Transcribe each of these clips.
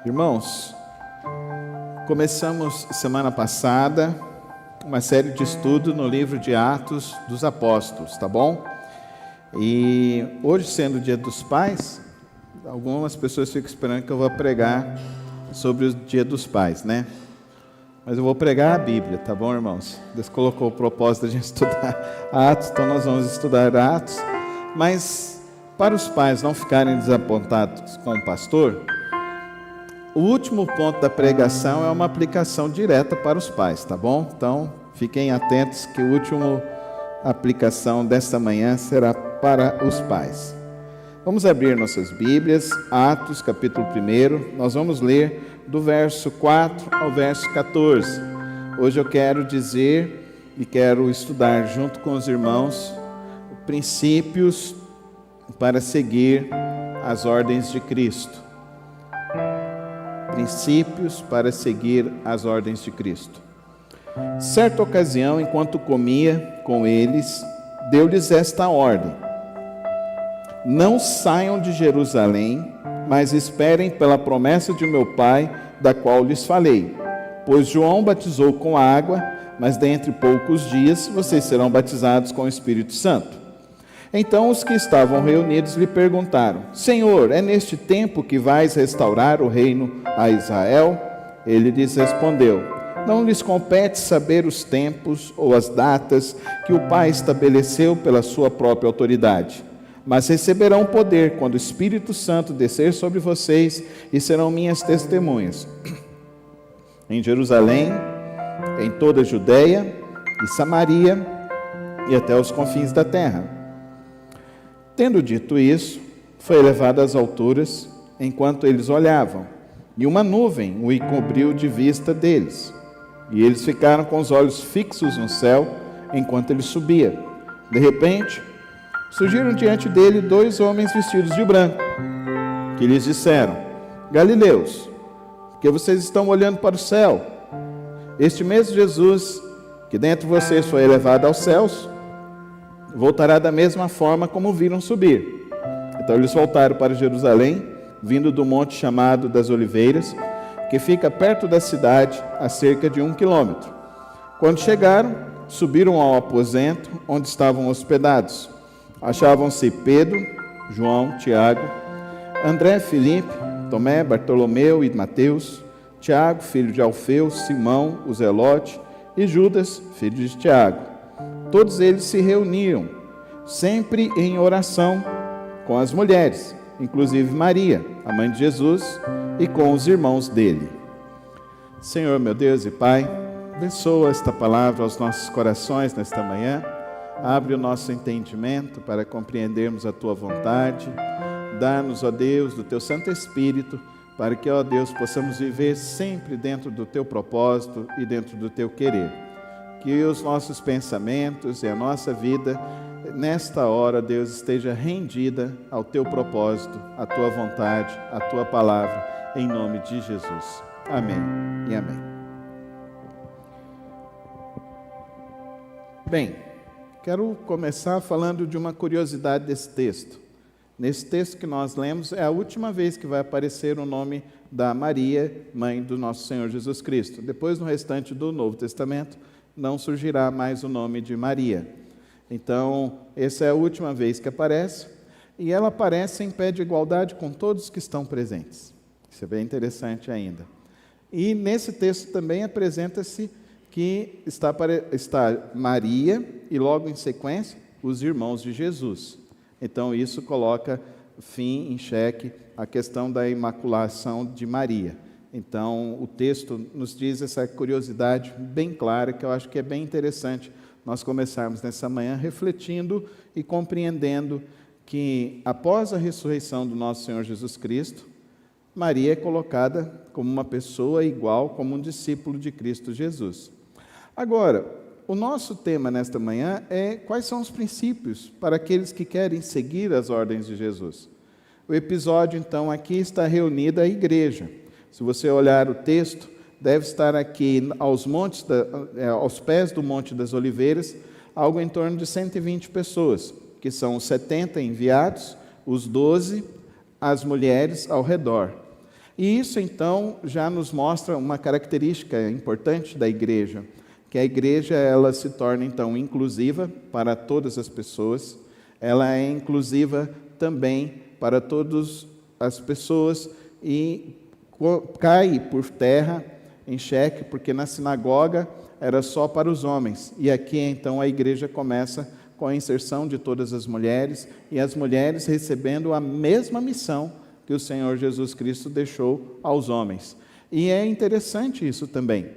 Irmãos, começamos semana passada uma série de estudo no livro de Atos dos Apóstolos, tá bom? E hoje, sendo o Dia dos Pais, algumas pessoas ficam esperando que eu vou pregar sobre o Dia dos Pais, né? Mas eu vou pregar a Bíblia, tá bom, irmãos? Deus colocou o propósito de a gente estudar Atos, então nós vamos estudar Atos. Mas para os pais não ficarem desapontados com o pastor, o último ponto da pregação é uma aplicação direta para os pais, tá bom? Então, fiquem atentos que a última aplicação desta manhã será para os pais. Vamos abrir nossas Bíblias, Atos, capítulo 1. Nós vamos ler do verso 4 ao verso 14. Hoje eu quero dizer e quero estudar junto com os irmãos princípios para seguir as ordens de Cristo. Princípios para seguir as ordens de Cristo. Certa ocasião, enquanto comia com eles, deu-lhes esta ordem: não saiam de Jerusalém, mas esperem pela promessa de meu Pai, da qual lhes falei. Pois João batizou com água, mas dentre poucos dias vocês serão batizados com o Espírito Santo. Então os que estavam reunidos lhe perguntaram: Senhor, é neste tempo que vais restaurar o reino a Israel? Ele lhes respondeu: não lhes compete saber os tempos ou as datas que o Pai estabeleceu pela sua própria autoridade. Mas receberão poder quando o Espírito Santo descer sobre vocês e serão minhas testemunhas em Jerusalém, em toda a Judeia e Samaria e até os confins da terra. Tendo dito isso, foi elevado às alturas enquanto eles olhavam, e uma nuvem o encobriu de vista deles. E eles ficaram com os olhos fixos no céu enquanto ele subia. De repente, surgiram diante dele 2 homens vestidos de branco, que lhes disseram: Galileus, por que vocês estão olhando para o céu? Este mesmo Jesus, que dentre vocês foi elevado aos céus, voltará da mesma forma como viram subir. Então eles voltaram para Jerusalém, vindo do monte chamado das Oliveiras, que fica perto da cidade, a cerca de 1 quilômetro. Quando chegaram, subiram ao aposento onde estavam hospedados. Achavam-se Pedro, João, Tiago, André, Filipe, Tomé, Bartolomeu e Mateus, Tiago, filho de Alfeu, Simão, o Zelote, e Judas, filho de Tiago. Todos eles se reuniam, sempre em oração, com as mulheres, inclusive Maria, a mãe de Jesus, e com os irmãos dele. Senhor, meu Deus e Pai, abençoa esta palavra aos nossos corações nesta manhã. Abre o nosso entendimento para compreendermos a Tua vontade. Dá-nos, ó Deus, do Teu Santo Espírito, para que, ó Deus, possamos viver sempre dentro do Teu propósito e dentro do Teu querer. Que os nossos pensamentos e a nossa vida, nesta hora, Deus, esteja rendida ao Teu propósito, à Tua vontade, à Tua palavra, em nome de Jesus. Amém e amém. Bem, quero começar falando de uma curiosidade desse texto. Nesse texto que nós lemos, é a última vez que vai aparecer o nome da Maria, mãe do nosso Senhor Jesus Cristo. Depois, no restante do Novo Testamento, não surgirá mais o nome de Maria. Então, essa é a última vez que aparece, e ela aparece em pé de igualdade com todos que estão presentes. Isso é bem interessante ainda. E nesse texto também apresenta-se que está Maria e logo em sequência os irmãos de Jesus. Então isso coloca fim em xeque a questão da imaculação de Maria. Então o texto nos diz essa curiosidade bem clara, que eu acho que é bem interessante nós começarmos nessa manhã refletindo e compreendendo que após a ressurreição do nosso Senhor Jesus Cristo, Maria é colocada como uma pessoa igual, como um discípulo de Cristo Jesus. Agora, o nosso tema nesta manhã é quais são os princípios para aqueles que querem seguir as ordens de Jesus. O episódio, então, aqui está reunida a igreja. Se você olhar o texto, deve estar aqui aos pés do Monte das Oliveiras, algo em torno de 120 pessoas, que são os 70 enviados, os 12, as mulheres ao redor. E isso, então, já nos mostra uma característica importante da igreja, que a igreja ela se torna, então, inclusiva para todas as pessoas, ela é inclusiva também para todas as pessoas e cai por terra em xeque, porque na sinagoga era só para os homens. E aqui, então, a igreja começa com a inserção de todas as mulheres, e as mulheres recebendo a mesma missão que o Senhor Jesus Cristo deixou aos homens. E é interessante isso também,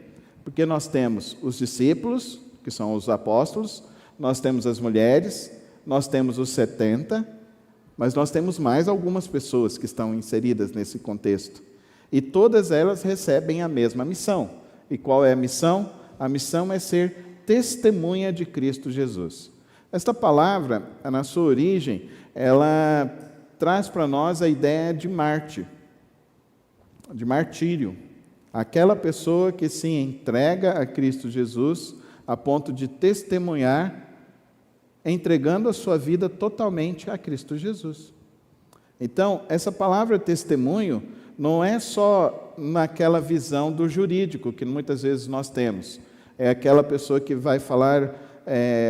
porque nós temos os discípulos, que são os apóstolos, nós temos as mulheres, nós temos os 70, mas nós temos mais algumas pessoas que estão inseridas nesse contexto. E todas elas recebem a mesma missão. E qual é a missão? A missão é ser testemunha de Cristo Jesus. Esta palavra, na sua origem, ela traz para nós a ideia de mártir, de martírio. Aquela pessoa que se entrega a Cristo Jesus a ponto de testemunhar, entregando a sua vida totalmente a Cristo Jesus. Então, essa palavra testemunho não é só naquela visão do jurídico que muitas vezes nós temos. É aquela pessoa que vai falar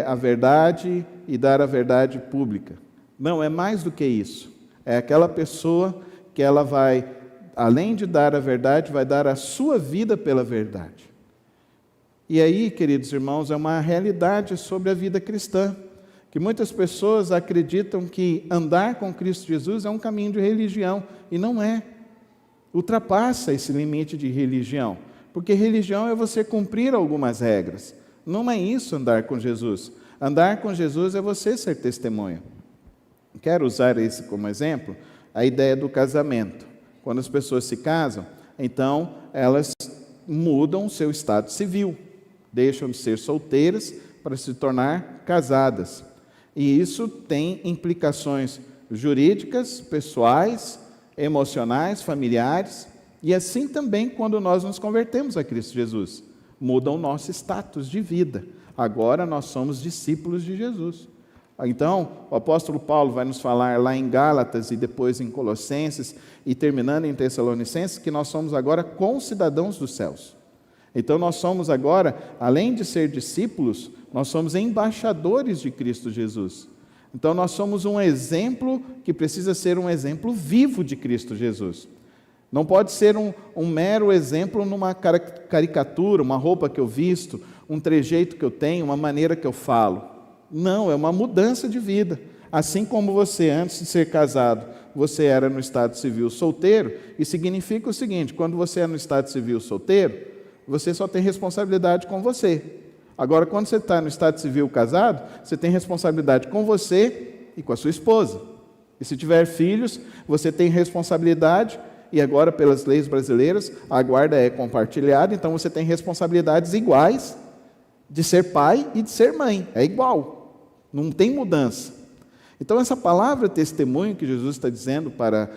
a verdade e dar a verdade pública. Não, é mais do que isso. É aquela pessoa que ela vai, além de dar a verdade, vai dar a sua vida pela verdade. E aí, queridos irmãos, é uma realidade sobre a vida cristã, que muitas pessoas acreditam que andar com Cristo Jesus é um caminho de religião, e não é. Ultrapassa esse limite de religião, porque religião é você cumprir algumas regras. Não é isso andar com Jesus. Andar com Jesus é você ser testemunha. Quero usar esse como exemplo, a ideia do casamento. Quando as pessoas se casam, então elas mudam o seu estado civil, deixam de ser solteiras para se tornar casadas. E isso tem implicações jurídicas, pessoais, emocionais, familiares, e assim também quando nós nos convertemos a Cristo Jesus. Muda o nosso status de vida. Agora nós somos discípulos de Jesus. Então, o apóstolo Paulo vai nos falar lá em Gálatas e depois em Colossenses e terminando em Tessalonicenses que nós somos agora concidadãos dos céus. Então nós somos agora, além de ser discípulos, nós somos embaixadores de Cristo Jesus. Então nós somos um exemplo que precisa ser um exemplo vivo de Cristo Jesus. Não pode ser um mero exemplo numa caricatura, uma roupa que eu visto, um trejeito que eu tenho, uma maneira que eu falo. Não, é uma mudança de vida. Assim como você, antes de ser casado, você era no estado civil solteiro, e significa o seguinte, quando você é no estado civil solteiro, você só tem responsabilidade com você. Agora, quando você está no estado civil casado, você tem responsabilidade com você e com a sua esposa. E se tiver filhos, você tem responsabilidade, e agora pelas leis brasileiras, a guarda é compartilhada, então você tem responsabilidades iguais de ser pai e de ser mãe, é igual, não tem mudança. Então essa palavra testemunho que Jesus está dizendo para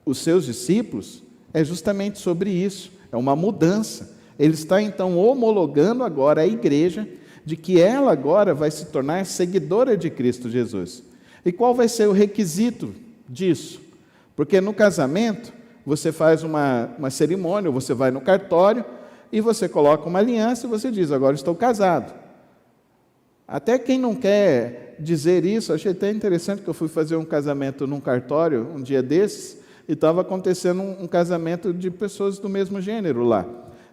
os seus discípulos, é justamente sobre isso, é uma mudança. Ele está então homologando agora a igreja, de que ela agora vai se tornar seguidora de Cristo Jesus. E qual vai ser o requisito disso? Porque no casamento, você faz uma cerimônia, você vai no cartório, e você coloca uma aliança e você diz, agora estou casado. Até quem não quer dizer isso, achei até interessante que eu fui fazer um casamento num cartório, um dia desses, e estava acontecendo um casamento de pessoas do mesmo gênero lá.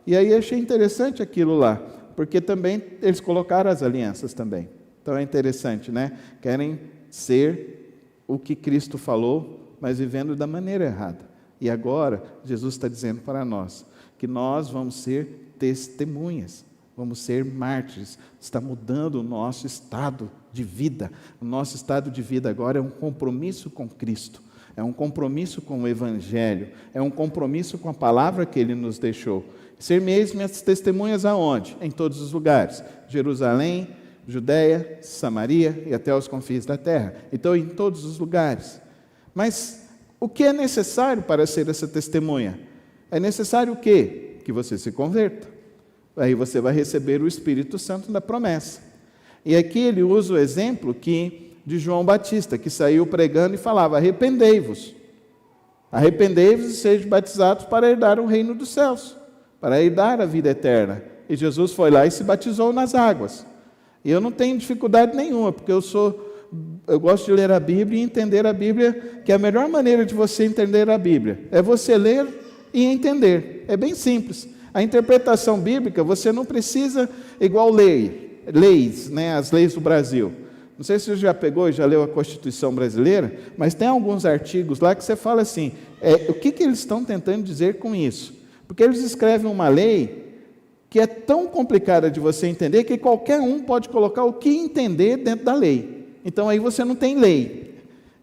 E aí achei interessante aquilo lá, porque também eles colocaram as alianças também. Então é interessante, né? Querem ser o que Cristo falou, mas vivendo da maneira errada. E agora, Jesus está dizendo para nós, que nós vamos ser testemunhas, vamos ser mártires. Está mudando o nosso estado de vida. O nosso estado de vida agora é um compromisso com Cristo, é um compromisso com o Evangelho, é um compromisso com a palavra que Ele nos deixou. Ser minhas testemunhas aonde? Em todos os lugares. Jerusalém, Judeia, Samaria e até os confins da terra. Então, em todos os lugares. Mas o que é necessário para ser essa testemunha? É necessário o quê? Que você se converta. Aí você vai receber o Espírito Santo da promessa. E aqui ele usa o exemplo de João Batista, que saiu pregando e falava, arrependei-vos. Arrependei-vos e sejam batizados para herdar o reino dos céus, para herdar a vida eterna. E Jesus foi lá e se batizou nas águas. E eu não tenho dificuldade nenhuma, porque eu gosto de ler a Bíblia e entender a Bíblia, que a melhor maneira de você entender a Bíblia é você ler e entender. É bem simples. A interpretação bíblica, você não precisa igual leis, né, as leis do Brasil. Não sei se você já pegou e já leu a Constituição brasileira, mas tem alguns artigos lá que você fala assim, o que eles estão tentando dizer com isso? Porque eles escrevem uma lei que é tão complicada de você entender que qualquer um pode colocar o que entender dentro da lei. Então aí você não tem lei.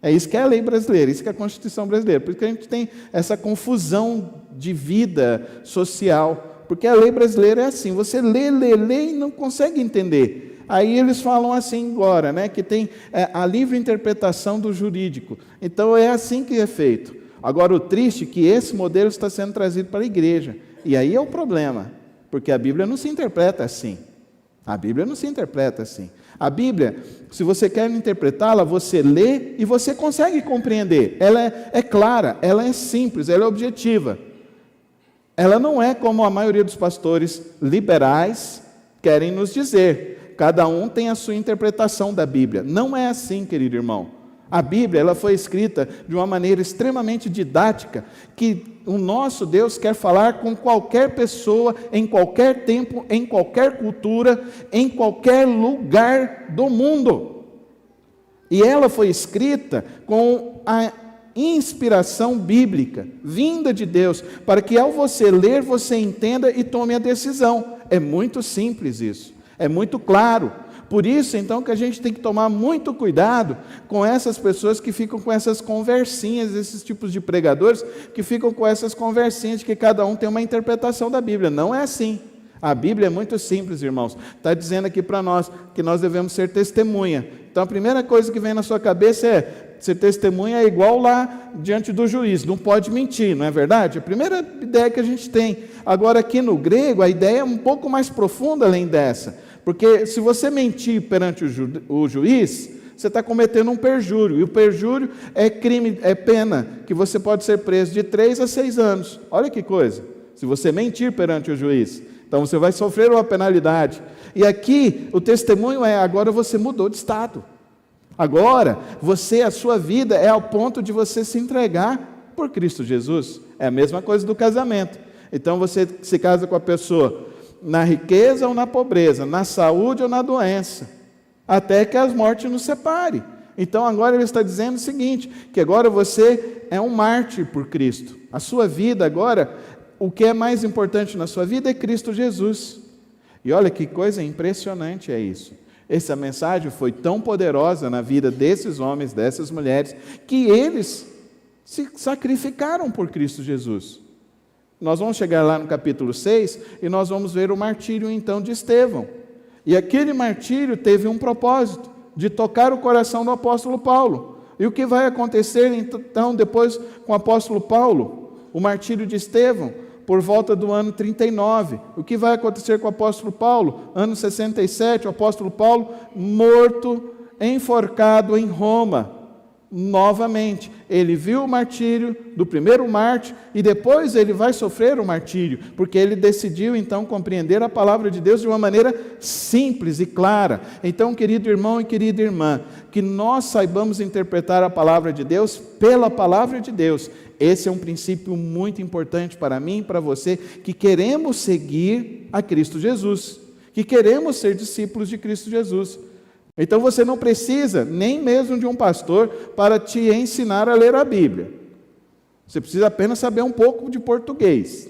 É isso que é a lei brasileira, isso que é a Constituição brasileira. Por isso que a gente tem essa confusão de vida social, porque a lei brasileira é assim, você lê e não consegue entender. Aí eles falam assim agora, né, que tem a livre interpretação do jurídico. Então é assim que é feito. Agora o triste é que esse modelo está sendo trazido para a igreja. E aí é o problema, porque a Bíblia não se interpreta assim. A Bíblia não se interpreta assim. A Bíblia, se você quer interpretá-la, você lê e você consegue compreender. Ela é clara, ela é simples, ela é objetiva. Ela não é como a maioria dos pastores liberais querem nos dizer. Cada um tem a sua interpretação da Bíblia. Não é assim, querido irmão. A Bíblia ela foi escrita de uma maneira extremamente didática, que o nosso Deus quer falar com qualquer pessoa, em qualquer tempo, em qualquer cultura, em qualquer lugar do mundo. E ela foi escrita com a inspiração bíblica, vinda de Deus, para que ao você ler, você entenda e tome a decisão. É muito simples isso. É muito claro. Por isso, então, que a gente tem que tomar muito cuidado com essas pessoas que ficam com essas conversinhas, esses tipos de pregadores que ficam com essas conversinhas de que cada um tem uma interpretação da Bíblia. Não é assim. A Bíblia é muito simples, irmãos. Está dizendo aqui para nós que nós devemos ser testemunha. Então, a primeira coisa que vem na sua cabeça é: ser testemunha é igual lá diante do juiz, não pode mentir, não é verdade? A primeira ideia que a gente tem. Agora, aqui no grego, a ideia é um pouco mais profunda além dessa. Porque se você mentir perante o juiz, você está cometendo um perjúrio. E o perjúrio é crime, é pena, que você pode ser preso de 3 a 6 anos. Olha que coisa. Se você mentir perante o juiz, então você vai sofrer uma penalidade. E aqui o testemunho é: agora você mudou de estado. Agora a sua vida é ao ponto de você se entregar por Cristo Jesus. É a mesma coisa do casamento. Então você se casa com a pessoa na riqueza ou na pobreza, na saúde ou na doença, até que as mortes nos separe. Então agora ele está dizendo o seguinte, que agora você é um mártir por Cristo. A sua vida agora, o que é mais importante na sua vida é Cristo Jesus. E olha que coisa impressionante é isso. Essa mensagem foi tão poderosa na vida desses homens, dessas mulheres, que eles se sacrificaram por Cristo Jesus. Nós vamos chegar lá no capítulo 6 e nós vamos ver o martírio então de Estevão. E aquele martírio teve um propósito, de tocar o coração do apóstolo Paulo. E o que vai acontecer então depois com o apóstolo Paulo? O martírio de Estevão, por volta do ano 39. O que vai acontecer com o apóstolo Paulo? Ano 67, o apóstolo Paulo morto, enforcado em Roma. Novamente, ele viu o martírio do primeiro mártir e depois ele vai sofrer o martírio, porque ele decidiu então compreender a palavra de Deus de uma maneira simples e clara. Então, querido irmão e querida irmã, que nós saibamos interpretar a palavra de Deus pela palavra de Deus. Esse é um princípio muito importante para mim e para você, que queremos seguir a Cristo Jesus, que queremos ser discípulos de Cristo Jesus. Então você não precisa nem mesmo de um pastor para te ensinar a ler a Bíblia. Você precisa apenas saber um pouco de português,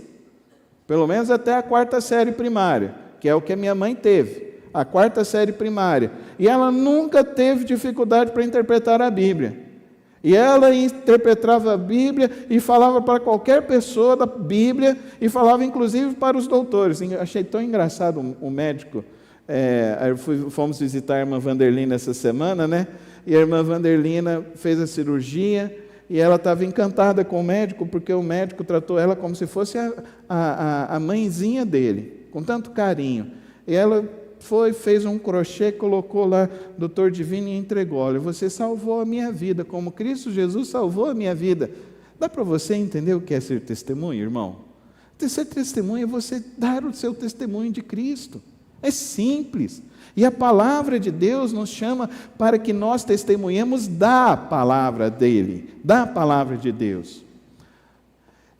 pelo menos até a 4ª série primária, que é o que a minha mãe teve, a 4ª série primária. E ela nunca teve dificuldade para interpretar a Bíblia. E ela interpretava a Bíblia e falava para qualquer pessoa da Bíblia, e falava inclusive para os doutores. Achei tão engraçado um médico. Fomos visitar a irmã Vanderlina essa semana, né? E a irmã Vanderlina fez a cirurgia e ela estava encantada com o médico, porque o médico tratou ela como se fosse a mãezinha dele, com tanto carinho. E ela fez um crochê, colocou lá, doutor Divino, e entregou: olha, você salvou a minha vida, como Cristo Jesus salvou a minha vida. Dá para você entender o que é ser testemunha, irmão? Ser testemunha é você dar o seu testemunho de Cristo. É simples. E a palavra de Deus nos chama para que nós testemunhemos da palavra dele, da palavra de Deus.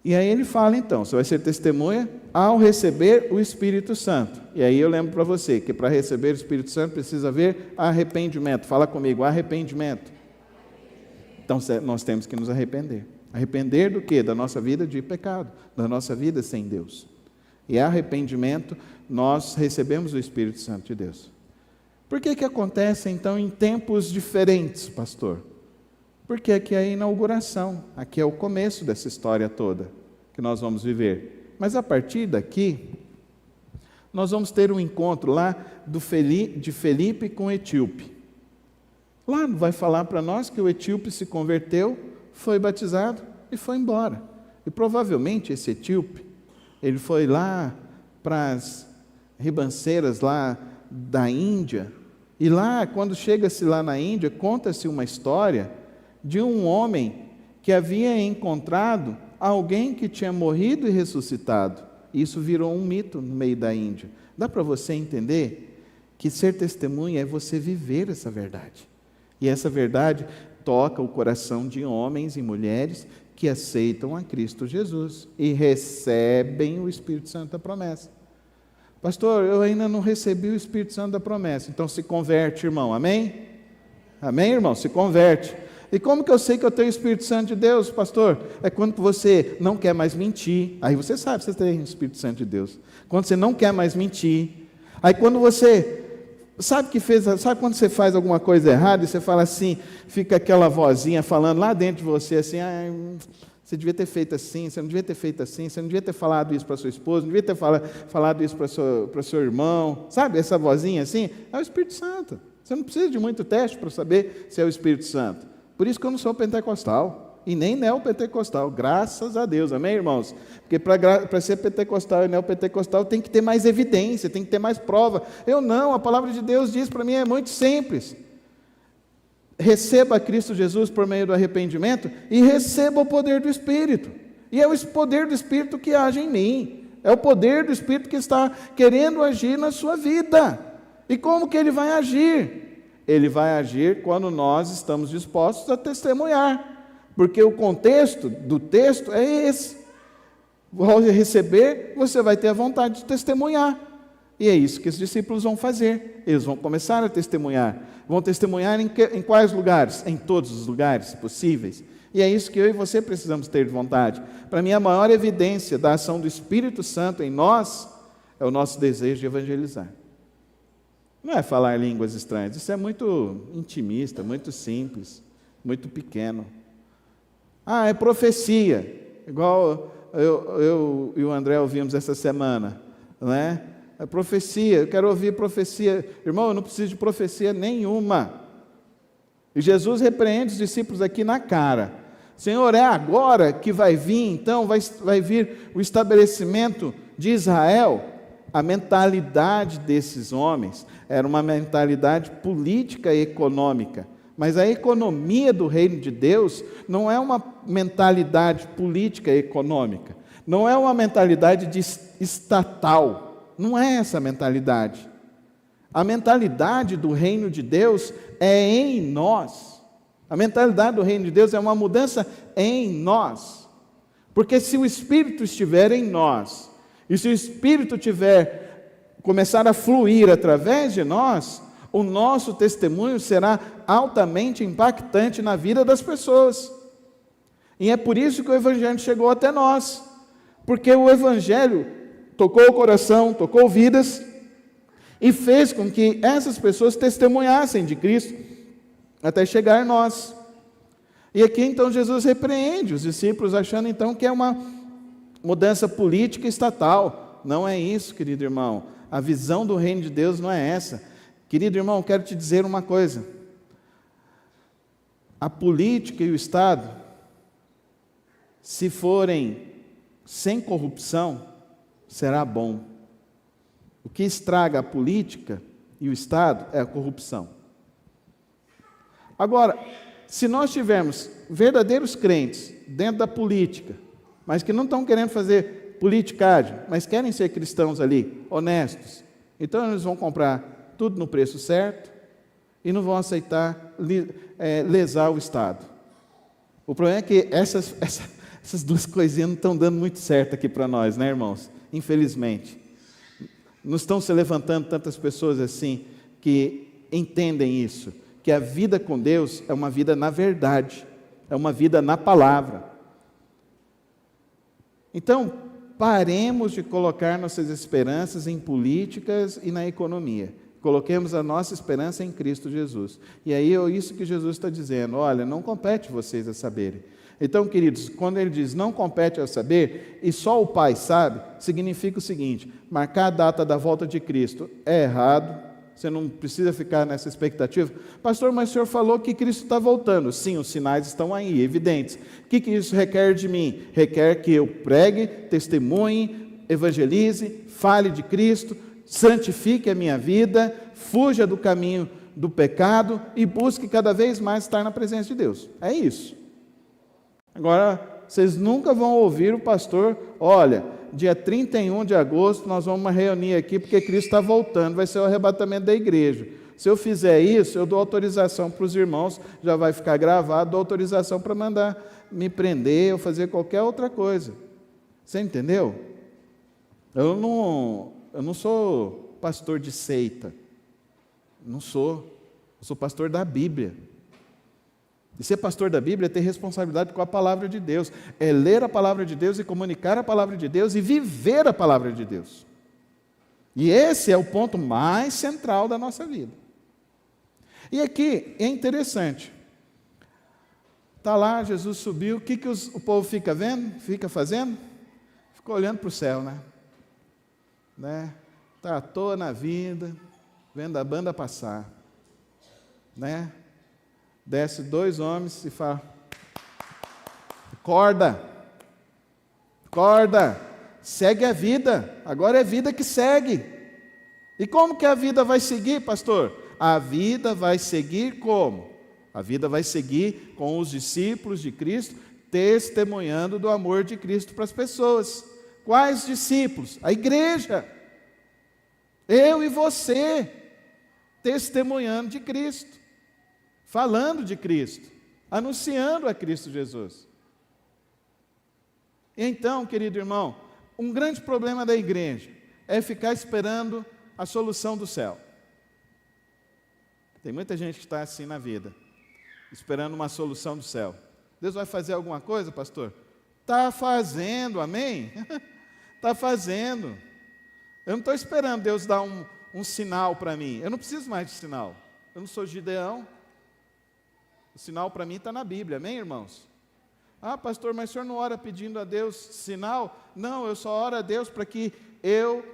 E aí ele fala então, você vai ser testemunha ao receber o Espírito Santo. E aí eu lembro para você que para receber o Espírito Santo precisa haver arrependimento. Fala comigo, arrependimento. Então nós temos que nos arrepender. Arrepender do quê? Da nossa vida de pecado, da nossa vida sem Deus. E arrependimento, nós recebemos o Espírito Santo de Deus. Por que acontece então em tempos diferentes, pastor? Porque aqui é a inauguração, aqui é o começo dessa história toda que nós vamos viver. Mas a partir daqui, nós vamos ter um encontro lá de Felipe com o etíope. Lá vai falar para nós que o etíope se converteu, foi batizado e foi embora. E provavelmente esse etíope, ele foi lá para as ribanceiras lá da Índia, e lá, quando chega-se lá na Índia, conta-se uma história de um homem que havia encontrado alguém que tinha morrido e ressuscitado. Isso virou um mito no meio da Índia. Dá para você entender que ser testemunha é você viver essa verdade. E essa verdade toca o coração de homens e mulheres que aceitam a Cristo Jesus e recebem o Espírito Santo da promessa. Pastor, eu ainda não recebi o Espírito Santo da promessa. Então se converte, irmão. Amém? Amém, irmão? Se converte. E como que eu sei que eu tenho o Espírito Santo de Deus, pastor? É quando você não quer mais mentir. Aí você sabe que você tem o Espírito Santo de Deus. Quando você não quer mais mentir. Aí quando você sabe quando você faz alguma coisa errada e você fala assim, fica aquela vozinha falando lá dentro de você assim, você devia ter feito assim, você não devia ter feito assim, você não devia ter falado isso para sua esposa, não devia ter falado isso para seu irmão, sabe, essa vozinha assim, é o Espírito Santo. Você não precisa de muito teste para saber se é o Espírito Santo. Por isso que eu não sou pentecostal, e nem neopentecostal, graças a Deus, amém, irmãos? Porque para ser pentecostal e neopentecostal tem que ter mais evidência, tem que ter mais prova. Eu não, a palavra de Deus diz para mim, é muito simples. Receba Cristo Jesus por meio do arrependimento e receba o poder do Espírito. E é o poder do Espírito que age em mim. É o poder do Espírito que está querendo agir na sua vida. E como que ele vai agir? Ele vai agir quando nós estamos dispostos a testemunhar. Porque o contexto do texto é esse. Ao receber, você vai ter a vontade de testemunhar. E é isso que os discípulos vão fazer. Eles vão começar a testemunhar. Vão testemunhar em quais lugares? Em todos os lugares possíveis. E é isso que eu e você precisamos ter de vontade. Para mim, a maior evidência da ação do Espírito Santo em nós é o nosso desejo de evangelizar. Não é falar línguas estranhas. Isso é muito intimista, muito simples, muito pequeno. É profecia. Igual eu e o André ouvimos essa semana, né? É profecia, eu quero ouvir profecia. Irmão, eu não preciso de profecia nenhuma. E Jesus repreende os discípulos aqui na cara. Senhor, é agora que vai vir, então, vai vir o estabelecimento de Israel. A mentalidade desses homens era uma mentalidade política e econômica. Mas a economia do reino de Deus não é uma mentalidade política e econômica. Não é uma mentalidade estatal. Não é essa a mentalidade. A mentalidade do reino de Deus é em nós. A mentalidade do reino de Deus é uma mudança em nós. Porque se o Espírito estiver em nós, e se o Espírito começar a fluir através de nós, o nosso testemunho será altamente impactante na vida das pessoas. E é por isso que o Evangelho chegou até nós. Porque o Evangelho tocou o coração, tocou vidas, e fez com que essas pessoas testemunhassem de Cristo, até chegar a nós. E aqui então Jesus repreende os discípulos, achando então que é uma mudança política e estatal. Não é isso, querido irmão. A visão do reino de Deus não é essa. Querido irmão, quero te dizer uma coisa. A política e o Estado, se forem sem corrupção, será bom. O que estraga a política e o Estado é a corrupção. Agora, se nós tivermos verdadeiros crentes dentro da política, mas que não estão querendo fazer politicagem, mas querem ser cristãos ali, honestos, então eles vão comprar tudo no preço certo e não vão aceitar lesar o Estado. O problema é que essas duas coisinhas não estão dando muito certo aqui para nós, né, irmãos? Infelizmente. Não estão se levantando tantas pessoas assim que entendem isso, que a vida com Deus é uma vida na verdade, é uma vida na palavra. Então, paremos de colocar nossas esperanças em políticas e na economia. Coloquemos a nossa esperança em Cristo Jesus. E aí é isso que Jesus está dizendo: olha, não compete vocês a saberem. Então, queridos, quando ele diz não compete a saber, e só o Pai sabe, significa o seguinte: marcar a data da volta de Cristo é errado, você não precisa ficar nessa expectativa. Pastor, mas o senhor falou que Cristo está voltando. Sim, os sinais estão aí, evidentes. O que isso requer de mim? Requer que eu pregue, testemunhe, evangelize, fale de Cristo, santifique a minha vida, fuja do caminho do pecado e busque cada vez mais estar na presença de Deus. É isso. Agora, vocês nunca vão ouvir o pastor: olha, dia 31 de agosto nós vamos reunir aqui porque Cristo está voltando, vai ser o arrebatamento da igreja. Se eu fizer isso, eu dou autorização para os irmãos, já vai ficar gravado, dou autorização para mandar me prender ou fazer qualquer outra coisa. Você entendeu? Eu não sou pastor de seita, não sou, eu sou pastor da Bíblia. E ser pastor da Bíblia é ter responsabilidade com a palavra de Deus, é ler a palavra de Deus e comunicar a palavra de Deus e viver a palavra de Deus. E esse é o ponto mais central da nossa vida. E aqui é interessante, está lá, Jesus subiu, o que o povo fica vendo, fica fazendo? Fica olhando para o céu, né? Está à toa na vida, vendo a banda passar, né? Desce dois homens e fala: acorda, segue a vida, agora é vida que segue. E como que a vida vai seguir, pastor? A vida vai seguir como? A vida vai seguir com os discípulos de Cristo, testemunhando do amor de Cristo para as pessoas. Quais discípulos? A igreja. Eu e você, testemunhando de Cristo. Falando de Cristo, anunciando a Cristo Jesus. Então, querido irmão, um grande problema da igreja é ficar esperando a solução do céu. Tem muita gente que está assim na vida, esperando uma solução do céu. Deus vai fazer alguma coisa, pastor? Está fazendo, amém? Está fazendo. Eu não estou esperando Deus dar um sinal para mim, eu não preciso mais de sinal. Eu não sou Gideão. O sinal para mim está na Bíblia, amém, irmãos? Ah, pastor, mas o senhor não ora pedindo a Deus sinal? Não, eu só oro a Deus para que eu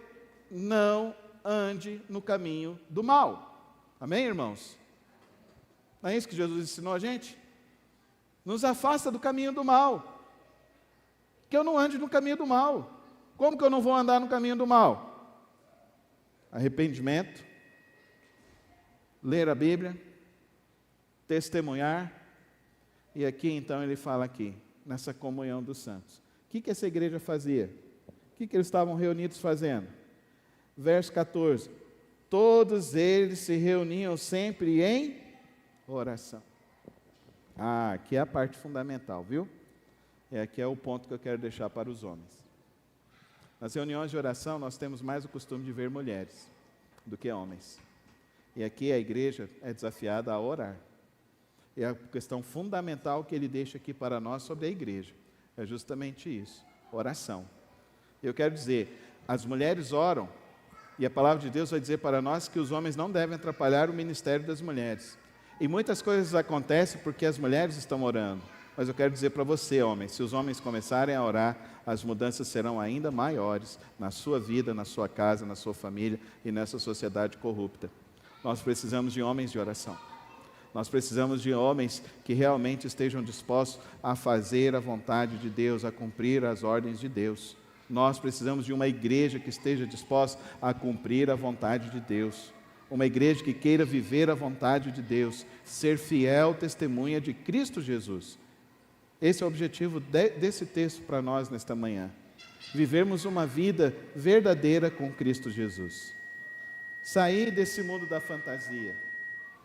não ande no caminho do mal. Amém, irmãos? Não é isso que Jesus ensinou a gente? Nos afasta do caminho do mal. Que eu não ande no caminho do mal. Como que eu não vou andar no caminho do mal? Arrependimento, ler a Bíblia, testemunhar. E aqui então ele fala aqui, nessa comunhão dos santos. O que essa igreja fazia? O que eles estavam reunidos fazendo? Verso 14. Todos eles se reuniam sempre em oração. Aqui é a parte fundamental, viu? Aqui é o ponto que eu quero deixar para os homens. Nas reuniões de oração nós temos mais o costume de ver mulheres do que homens. E aqui a igreja é desafiada a orar. E a questão fundamental que ele deixa aqui para nós sobre a igreja é justamente isso, oração. Eu quero dizer, as mulheres oram, e a palavra de Deus vai dizer para nós que os homens não devem atrapalhar o ministério das mulheres. E muitas coisas acontecem porque as mulheres estão orando. Mas eu quero dizer para você, homem, se os homens começarem a orar, as mudanças serão ainda maiores na sua vida, na sua casa, na sua família e nessa sociedade corrupta. Nós precisamos de homens de oração. Nós precisamos de homens que realmente estejam dispostos a fazer a vontade de Deus, a cumprir as ordens de Deus. Nós precisamos de uma igreja que esteja disposta a cumprir a vontade de Deus. Uma igreja que queira viver a vontade de Deus, ser fiel testemunha de Cristo Jesus. Esse é o objetivo desse texto para nós nesta manhã. Vivermos uma vida verdadeira com Cristo Jesus. Sair desse mundo da fantasia.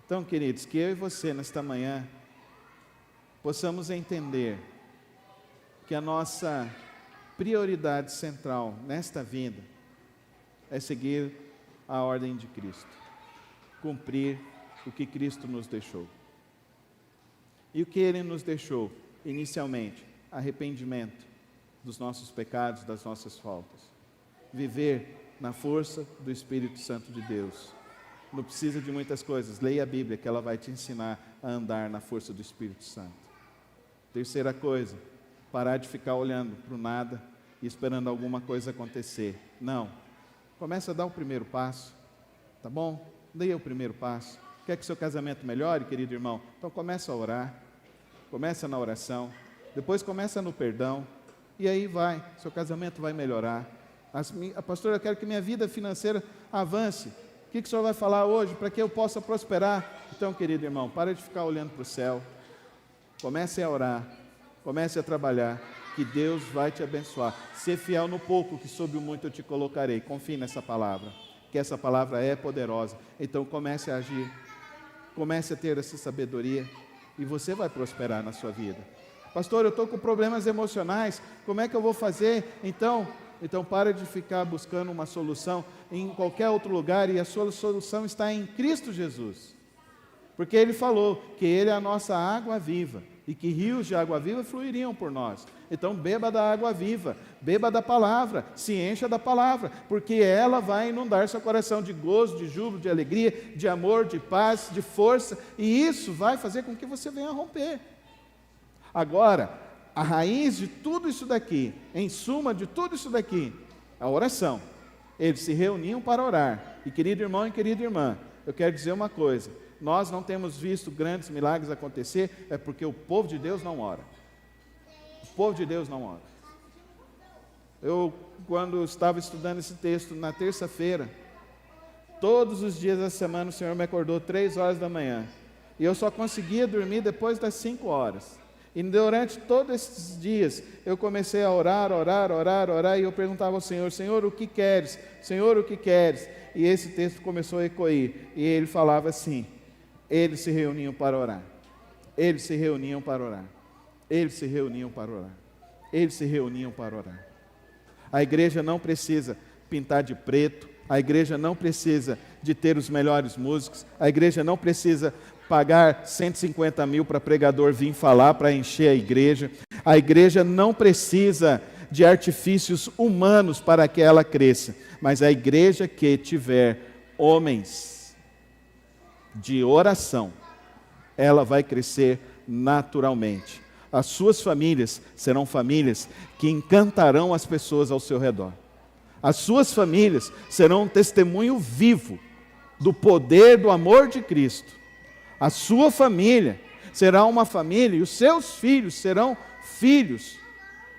Então, queridos, que eu e você nesta manhã possamos entender que a nossa prioridade central nesta vida é seguir a ordem de Cristo, cumprir o que Cristo nos deixou. E o que Ele nos deixou, inicialmente, arrependimento dos nossos pecados, das nossas faltas. Viver na força do Espírito Santo de Deus. Não precisa de muitas coisas, leia a Bíblia que ela vai te ensinar a andar na força do Espírito Santo. Terceira coisa, parar de ficar olhando para o nada e esperando alguma coisa acontecer. Não, começa a dar o primeiro passo, tá bom? Dê o primeiro passo. Quer que seu casamento melhore, querido irmão? Então começa a orar, começa na oração, depois começa no perdão, e aí vai, seu casamento vai melhorar. Pastor, eu quero que minha vida financeira avance. O que o senhor vai falar hoje para que eu possa prosperar? Então, querido irmão, para de ficar olhando para o céu, comece a orar, comece a trabalhar, que Deus vai te abençoar. Ser fiel no pouco, que sob o muito eu te colocarei. Confie nessa palavra, que essa palavra é poderosa. Então comece a agir, comece a ter essa sabedoria, e você vai prosperar na sua vida. Pastor, eu estou com problemas emocionais, como é que eu vou fazer? Então para de ficar buscando uma solução em qualquer outro lugar, e a sua solução está em Cristo Jesus. Porque Ele falou que Ele é a nossa água viva, e que rios de água viva fluiriam por nós. Então beba da água viva, beba da palavra, se encha da palavra, porque ela vai inundar seu coração de gozo, de júbilo, de alegria, de amor, de paz, de força, e isso vai fazer com que você venha a romper. Agora, a raiz de tudo isso daqui, em suma de tudo isso daqui, a oração. Eles se reuniam para orar. E querido irmão e querida irmã, eu quero dizer uma coisa: nós não temos visto grandes milagres acontecer, é porque o povo de Deus não ora. O povo de Deus não ora. Eu, quando estava estudando esse texto na terça-feira, todos os dias da semana o Senhor me acordou 3 horas da manhã, e eu só conseguia dormir depois das 5 horas. E durante todos esses dias, eu comecei a orar, e eu perguntava ao Senhor: Senhor, o que queres? Senhor, o que queres? E esse texto começou a ecoar, e ele falava assim: eles se reuniam para orar, eles se reuniam para orar, eles se reuniam para orar, eles se reuniam para orar. A igreja não precisa pintar de preto, a igreja não precisa de ter os melhores músicos, a igreja não precisa pagar 150 mil para pregador vir falar para encher a igreja não precisa de artifícios humanos para que ela cresça, mas a igreja que tiver homens de oração, ela vai crescer naturalmente. As suas famílias serão famílias que encantarão as pessoas ao seu redor. As suas famílias serão um testemunho vivo do poder do amor de Cristo. A sua família será uma família, e os seus filhos serão filhos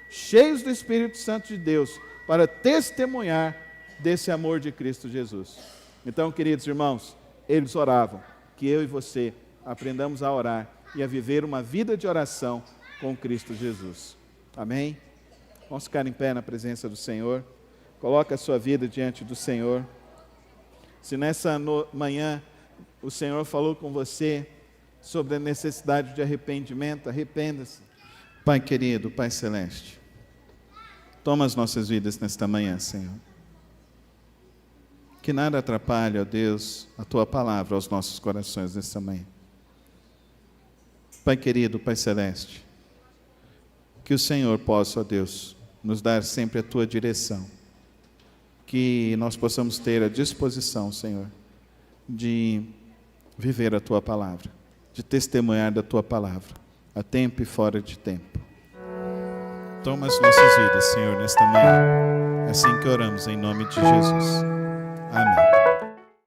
cheios do Espírito Santo de Deus, para testemunhar desse amor de Cristo Jesus. Então, queridos irmãos, eles oravam, que eu e você aprendamos a orar e a viver uma vida de oração com Cristo Jesus. Amém? Vamos ficar em pé na presença do Senhor. Coloque a sua vida diante do Senhor. Se nessa manhã o Senhor falou com você sobre a necessidade de arrependimento, arrependa-se. Pai querido, Pai celeste, toma as nossas vidas nesta manhã, Senhor. Que nada atrapalhe, ó Deus, a Tua palavra aos nossos corações nesta manhã. Pai querido, Pai celeste, que o Senhor possa, ó Deus, nos dar sempre a Tua direção. Que nós possamos ter a disposição, Senhor, de viver a Tua palavra, de testemunhar da Tua palavra, a tempo e fora de tempo. Toma as nossas vidas, Senhor, nesta manhã. É assim que oramos, em nome de Jesus. Amém.